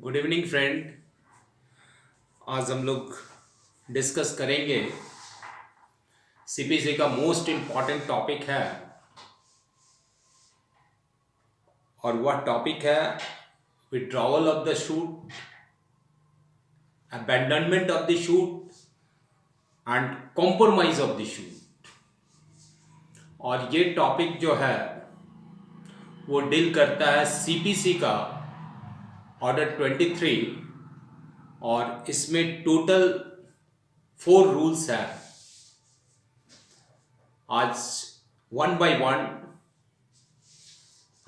Good evening friend. आज हम लोग डिस्कस करेंगे सीपीसी का मोस्ट इम्पॉर्टेंट टॉपिक है और वह टॉपिक है withdrawal of the shoot, abandonment of the shoot and compromise of the shoot. और ये टॉपिक जो है वो डील करता है सीपीसी का ऑर्डर 23 और इसमें टोटल 4 रूल्स हैं। आज वन बाय वन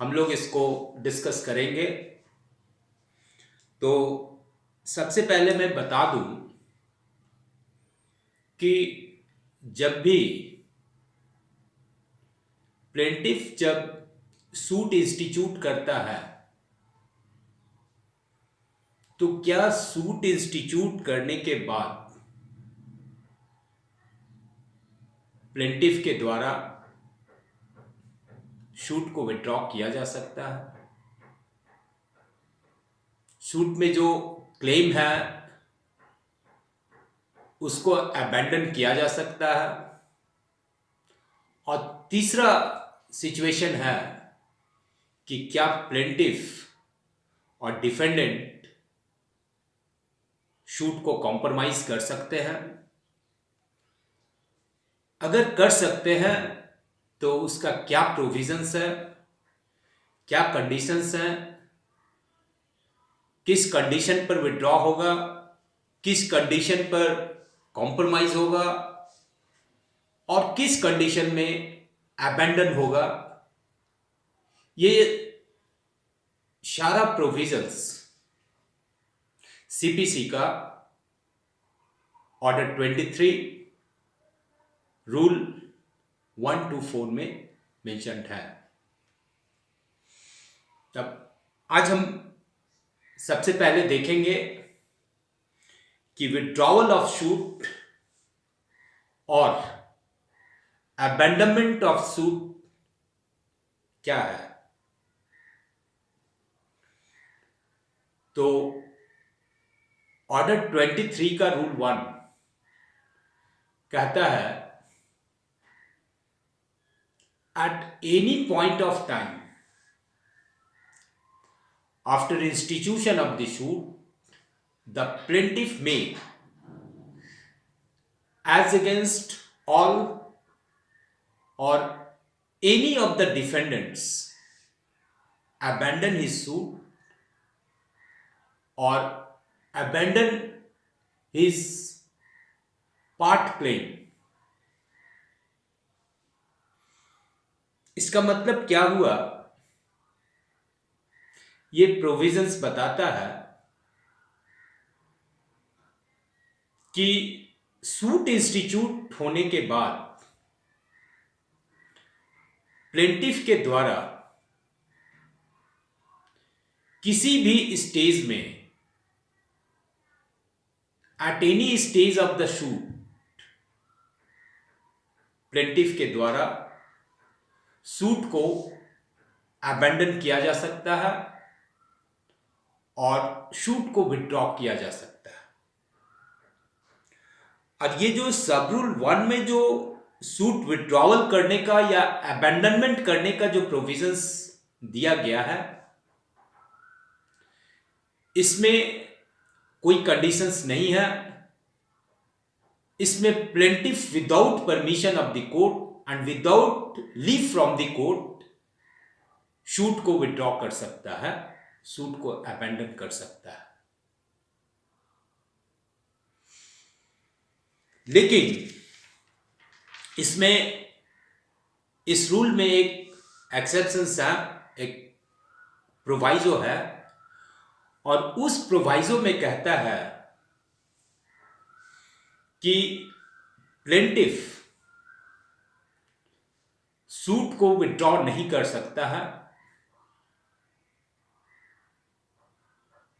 हम लोग इसको डिस्कस करेंगे। तो सबसे पहले मैं बता दूं कि जब भी प्लेंटिफ जब सूट इंस्टीट्यूट करता है तो क्या सूट इंस्टीट्यूट करने के बाद प्लेंटिफ के द्वारा सूट को विड्रॉ किया जा सकता है? सूट में जो क्लेम है उसको अबैंडन किया जा सकता है। और तीसरा सिचुएशन है कि क्या प्लेंटिफ और डिफेंडेंट शूट को कॉम्प्रोमाइज कर सकते हैं। अगर कर सकते हैं तो उसका क्या प्रोविजंस है, क्या कंडीशंस हैं, किस कंडीशन पर विड्रॉ होगा, किस कंडीशन पर कॉम्प्रोमाइज होगा और किस कंडीशन में अबैंडन होगा। ये सारा प्रोविजंस सीपीसी का ऑर्डर 23 रूल 1 to 4 में मेंशन्ड है। तब आज हम सबसे पहले देखेंगे कि विड्रॉवल ऑफ सूट और अबैंडनमेंट ऑफ सूट क्या है। तो ऑर्डर 23 का रूल 1 कहता है at any point of time after institution of the suit the plaintiff may as against all or any of the defendants abandon his suit or abandon his part claim। इसका मतलब क्या हुआ? ये provisions बताता है कि सूट इंस्टीट्यूट होने के बाद प्लेंटिफ के द्वारा किसी भी स्टेज में at any stage of the suit plaintiff के द्वारा सूट को अबैंडन किया जा सकता है और सूट को विड्रॉ किया जा सकता है। और ये जो सब रूल 1 में जो सूट विड्रॉवल करने का या अबैंडनमेंट करने का जो प्रोविजंस दिया गया है, इसमें कोई कंडीशंस नहीं है। इसमें plaintiff without permission of the court and without leave from the court suit को विड्रॉ कर सकता है, सूट को अबैंडन कर सकता है। लेकिन इसमें इस रूल में एक एक्सेप्शंस है, एक प्रोवाइजो है और उस प्रोवाइजो में कहता है कि प्लेंटिफ सूट को विड्रॉ नहीं कर सकता है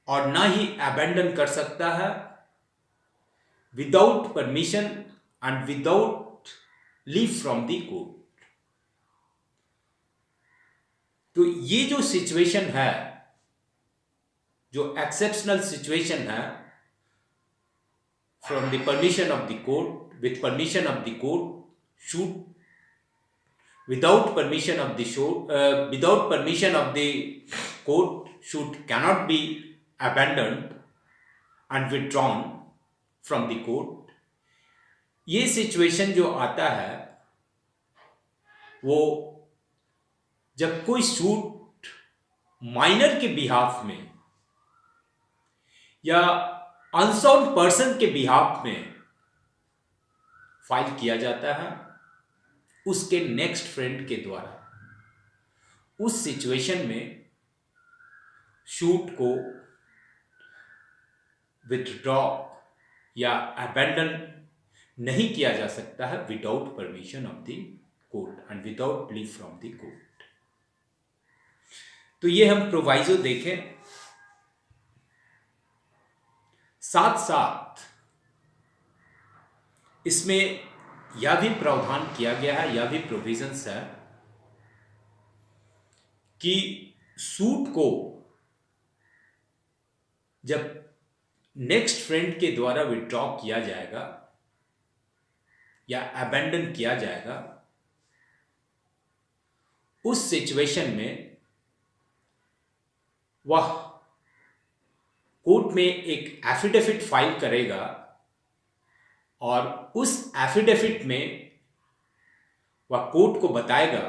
और ना ही अबैंडन कर सकता है without permission and without leave from the court. तो ये जो सिचुएशन है जो एक्सेप्शनल सिचुएशन है, from the permission of the court, with permission of the court, shoot without permission of the without permission of the court, shoot cannot be abandoned and withdrawn from the court. ये situation जो आता है वो जब कोई suit minor के behalf में या अनसाउंड पर्सन के बिहाफ में फाइल किया जाता है उसके नेक्स्ट फ्रेंड के द्वारा, उस सिचुएशन में शूट को विथड्रॉ या अबैंडन नहीं किया जा सकता है without permission of the court and without leave from the court. तो ये हम प्रोवाइजो देखें। साथ साथ इसमें यह भी प्रावधान किया गया है, यह भी प्रोविजंस है कि सूट को जब नेक्स्ट फ्रेंड के द्वारा विथड्रॉ किया जाएगा या अबैंडन किया जाएगा, उस सिचुएशन में वह कोर्ट में एक एफिडेविट फाइल करेगा और उस एफिडेविट में वह कोर्ट को बताएगा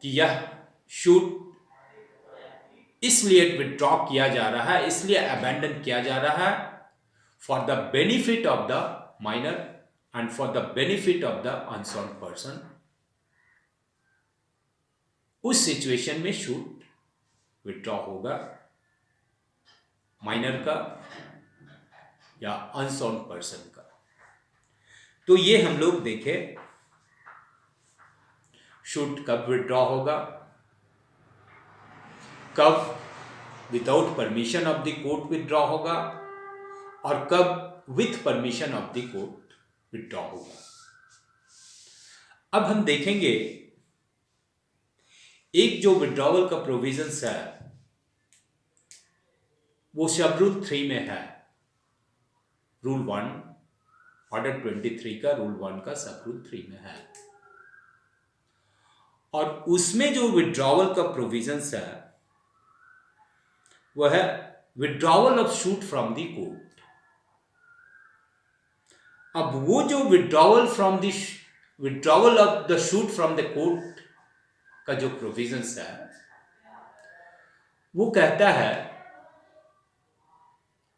कि यह शूट इसलिए विथड्रॉ किया जा रहा है, इसलिए अबैंडन किया जा रहा है for the benefit of the minor and for the benefit of the unsound person. उस सिचुएशन में शूट विथड्रॉ होगा माइनर का या अनसाउंड पर्सन का। तो ये हम लोग देखें शूट कब विथड्रॉ होगा, कब without permission of the court withdraw होगा और कब with permission of the court withdraw होगा। अब हम देखेंगे एक जो विथड्रॉवल का प्रोविजंस है वो सब रूल 3 में है। रूल 1 ऑर्डर 23 का रूल 1 का सब रूल 3 में है और उसमें जो विथड्रॉवल का प्रोविजंस है वह है withdrawal of shoot from the court. अब वो जो withdrawal of the shoot from the court का जो प्रोविजंस है वो कहता है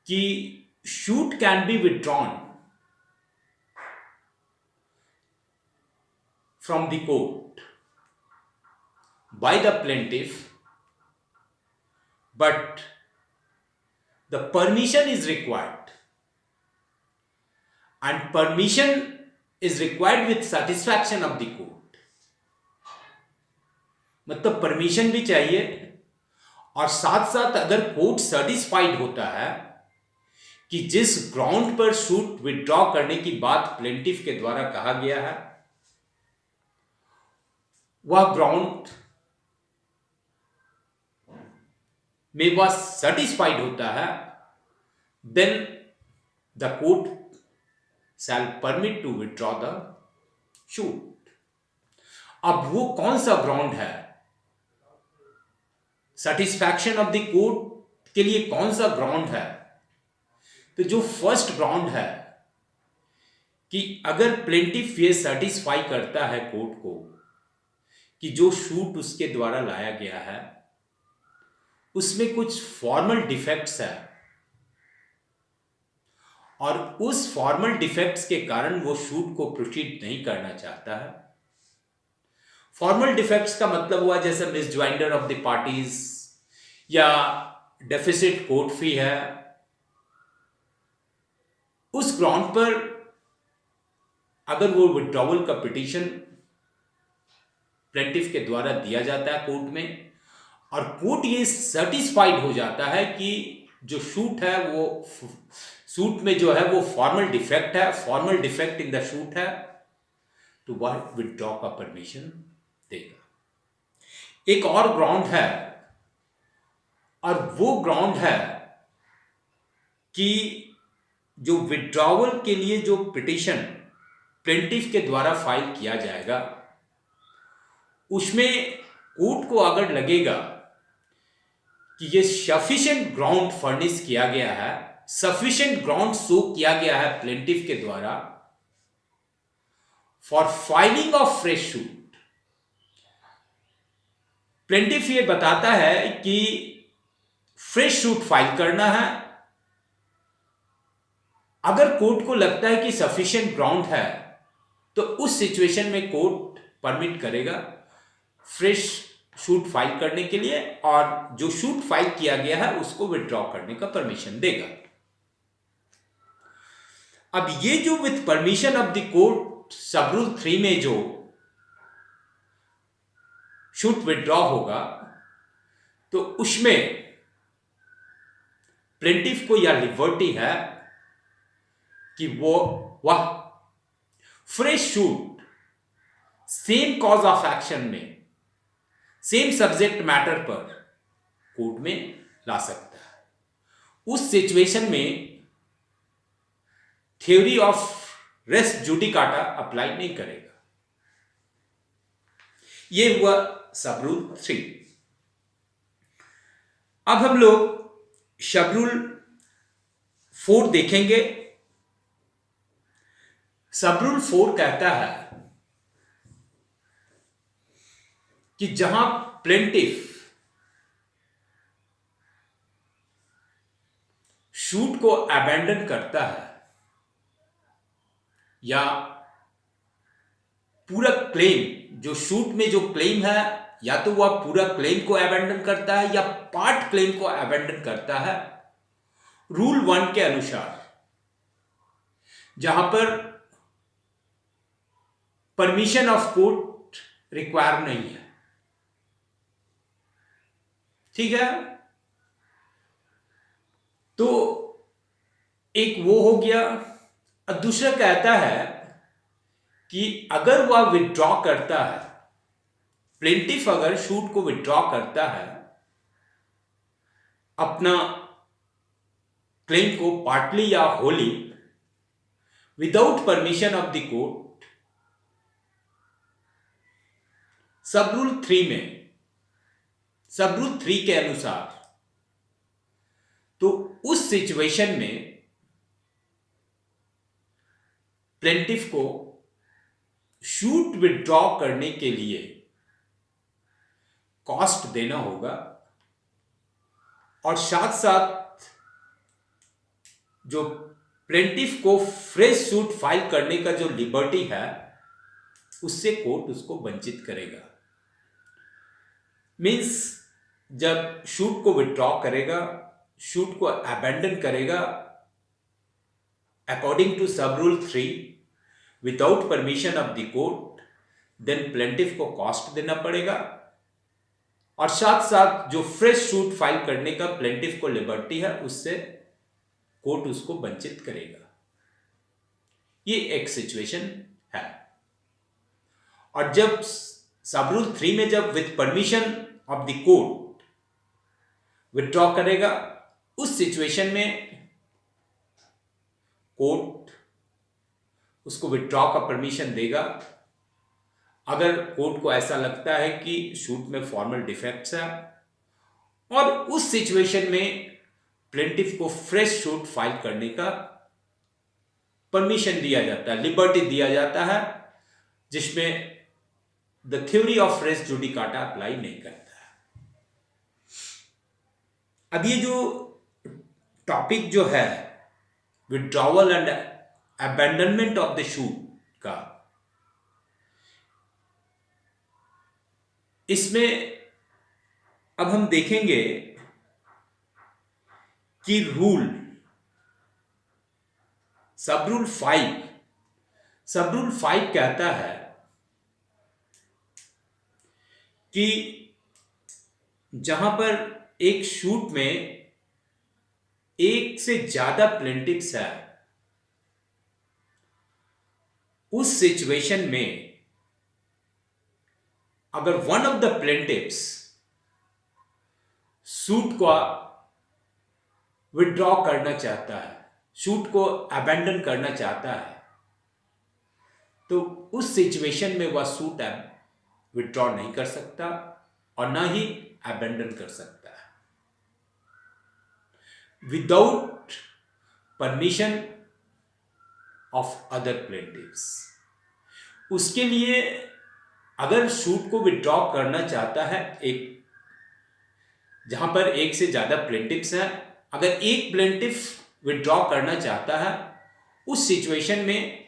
कि shoot can be withdrawn from the court by the plaintiff but the permission is required and permission is required with satisfaction of the court। मतलब permission भी चाहिए और साथ साथ अगर कोर्ट सेटिस्फाइड होता है कि जिस ग्राउंड पर सूट विथड्रॉ करने की बात प्लेंटिफ के द्वारा कहा गया है वह ग्राउंड में वह सेटिस्फाइड होता है, then the court shall permit to withdraw the suit. अब वो कौन सा ग्राउंड है, सेटिस्फैक्शन ऑफ द कोर्ट के लिए कौन सा ग्राउंड है? तो जो फर्स्ट ग्राउंड है कि अगर प्लेंटिफ ये सेटिस्फाई करता है कोर्ट को कि जो शूट उसके द्वारा लाया गया है उसमें कुछ फॉर्मल डिफेक्ट्स है और उस फॉर्मल डिफेक्ट्स के कारण वो शूट को प्रोसीड नहीं करना चाहता है। फॉर्मल डिफेक्ट्स का मतलब हुआ जैसे मिसजॉइंडर ऑफ द पार्टीज या डेफिसिट कोर्ट फी है। उस ग्राउंड पर अगर वो विथड्रॉवल का पिटीशन प्लेंटिफ के द्वारा दिया जाता है कोर्ट में और कोर्ट ये सेटिस्फाइड हो जाता है कि जो शूट है वो सूट में जो है वो फॉर्मल डिफेक्ट है, formal defect in the shoot है, तो वह विथड्रॉ का परमिशन देगा। एक और ग्राउंड है और वो ग्राउंड है कि जो विड्रॉवल के लिए जो पिटिशन प्लेंटिफ के द्वारा फाइल किया जाएगा, उसमें कोर्ट को अगर लगेगा कि ये सफिशिएंट ग्राउंड फर्निश किया गया है, सफिशिएंट ग्राउंड शो किया गया है प्लेंटिफ के द्वारा for filing of fresh suit. Plaintiff ये बताता है कि फ्रेश सूट फाइल करना है। अगर कोर्ट को लगता है कि सफिशिएंट ग्राउंड है तो उस सिचुएशन में कोर्ट परमिट करेगा फ्रेश शूट फाइल करने के लिए, और जो शूट फाइल किया गया है उसको विड्रॉ करने का परमिशन देगा। अब ये जो with permission of the court सब रूल 3 में जो शूट विड्रॉ होगा, तो उसमें प्लेंटिफ को यह लिबर्टी है कि वह fresh suit same cause of action में, सेम सब्जेक्ट मैटर पर कोर्ट में ला सकता है। उस सिचुएशन में theory of res judicata apply नहीं करेगा। ये हुआ सब रूल 3। अब हम लोग सब रूल 4 देखेंगे। सब रूल 4 कहता है कि जहां प्लेंटिफ शूट को अबैंडन करता है या पूरा क्लेम, जो शूट में जो क्लेम है, या तो वह पूरा क्लेम को अबैंडन करता है या पार्ट क्लेम को अबैंडन करता है, रूल 1 के अनुसार, जहां पर परमिशन ऑफ कोर्ट रिक्वायर नहीं है। ठीक है, तो एक वो हो गया। और दूसरा कहता है कि अगर वह विड्रॉ करता है, प्लेंटिफ अगर शूट को विड्रॉ करता है, अपना क्लेम को पार्टली या Holi without permission of the court, सब रूल 3 में, सब रूल 3 के अनुसार, तो उस सिचुएशन में प्लेंटिफ को शूट विड्रॉ करने के लिए कॉस्ट देना होगा, और साथ साथ जो प्लेंटिफ को फ्रेश सूट फाइल करने का जो लिबर्टी है, उससे कोर्ट उसको वंचित करेगा। मीन्स जब शूट को विड्रॉ करेगा, शूट को अबैंडन करेगा according to sub rule 3 without permission of the court, then plaintiff को कॉस्ट देना पड़ेगा, और साथ साथ जो फ्रेश सूट फाइल करने का प्लेंटिफ को लिबर्टी है, उससे कोर्ट उसको वंचित करेगा। ये एक सिचुएशन है। और जब सब रूल 3 में जब with permission of the court withdraw करेगा, उस सिचुएशन में कोर्ट उसको विड्रॉ का परमिशन देगा। अगर कोर्ट को ऐसा लगता है कि शूट में फॉर्मल डिफेक्ट्स है, और उस सिचुएशन में प्लेंटिफ को फ्रेश शूट फाइल करने का परमिशन दिया जाता है, लिबर्टी दिया जाता है, जिसमें the theory of res judicata apply नहीं करता है। अब ये जो टॉपिक जो है withdrawal and abandonment of the suit का, इसमें अब हम देखेंगे कि रूल सब रूल 5 कहता है कि जहां पर एक शूट में एक से ज्यादा प्लेंटिफ्स है, उस सिचुएशन में अगर वन ऑफ द प्लेंटिफ्स सूट को विड्रॉ करना चाहता है, सूट को अबैंडन करना चाहता है, तो उस सिचुएशन में वह सूट विड्रॉ नहीं कर सकता और ना ही अबैंडन कर सकता है विदाउट परमिशन ऑफ अदर प्लेंटिव्स। उसके लिए अगर सूट को विड्रॉ करना चाहता है, एक जहां पर एक से ज्यादा प्लेंटिव्स हैं, अगर एक प्लेंटिव विड्रॉ करना चाहता है, उस सिचुएशन में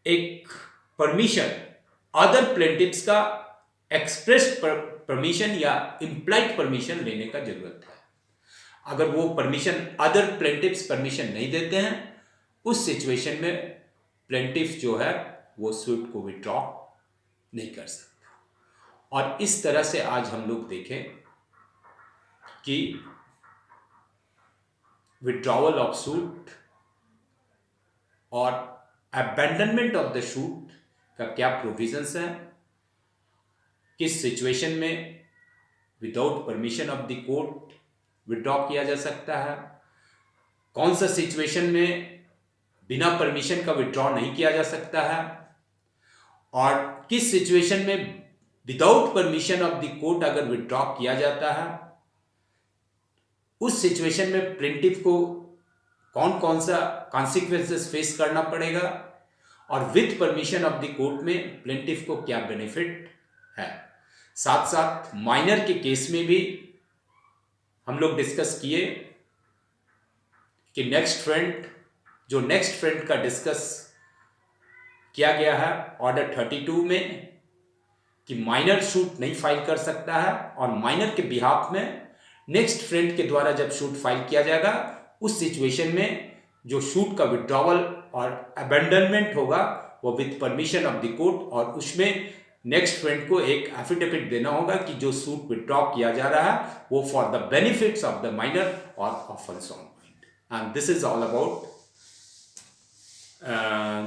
एक परमिशन अदर प्लेंटिव्स का एक्सप्रेस परमिशन या इम्प्लाइड परमिशन लेने का जरूरत है। अगर वो परमिशन अदर प्लेंटिव्स परमिशन नहीं देते हैं, उस सिचुएशन में प्लेंटिव जो है वो सूट को विड्रॉ नहीं कर सकता। और इस तरह से आज हम लोग देखें कि विड्रॉवल ऑफ सूट और अबैंडनमेंट ऑफ द सूट का क्या प्रोविजंस है, किस सिचुएशन में without permission of the court withdraw किया जा सकता है, कौन सा सिचुएशन में बिना परमिशन का विड्रॉ नहीं किया जा सकता है, और किस सिचुएशन में without permission of the court अगर विड्रॉ किया जाता है, उस सिचुएशन में प्लेंटिफ को कौन कौन सा कॉन्सिक्वेंसेस फेस करना पड़ेगा, और with permission of the court में प्लेंटिफ को क्या बेनिफिट है। साथ साथ माइनर के केस में भी हम लोग डिस्कस किए कि नेक्स्ट फ्रेंड का डिस्कस किया गया है ऑर्डर 32 में कि माइनर सूट नहीं फाइल कर सकता है, और माइनर के बिहाफ में नेक्स्ट फ्रेंड के द्वारा जब सूट फाइल किया जाएगा, उस सिचुएशन में जो सूट का विड्रॉवल और अबैंडनमेंट होगा वो with permission of the court, और उसमें नेक्स्ट फ्रेंड को एक एफिडेविट देना होगा कि जो सूट विड्रॉ किया जा रहा है वो for the benefits of the minor और offense on point. And this is all about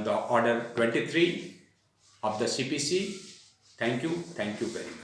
the order 23 of the CPC. Thank you very much.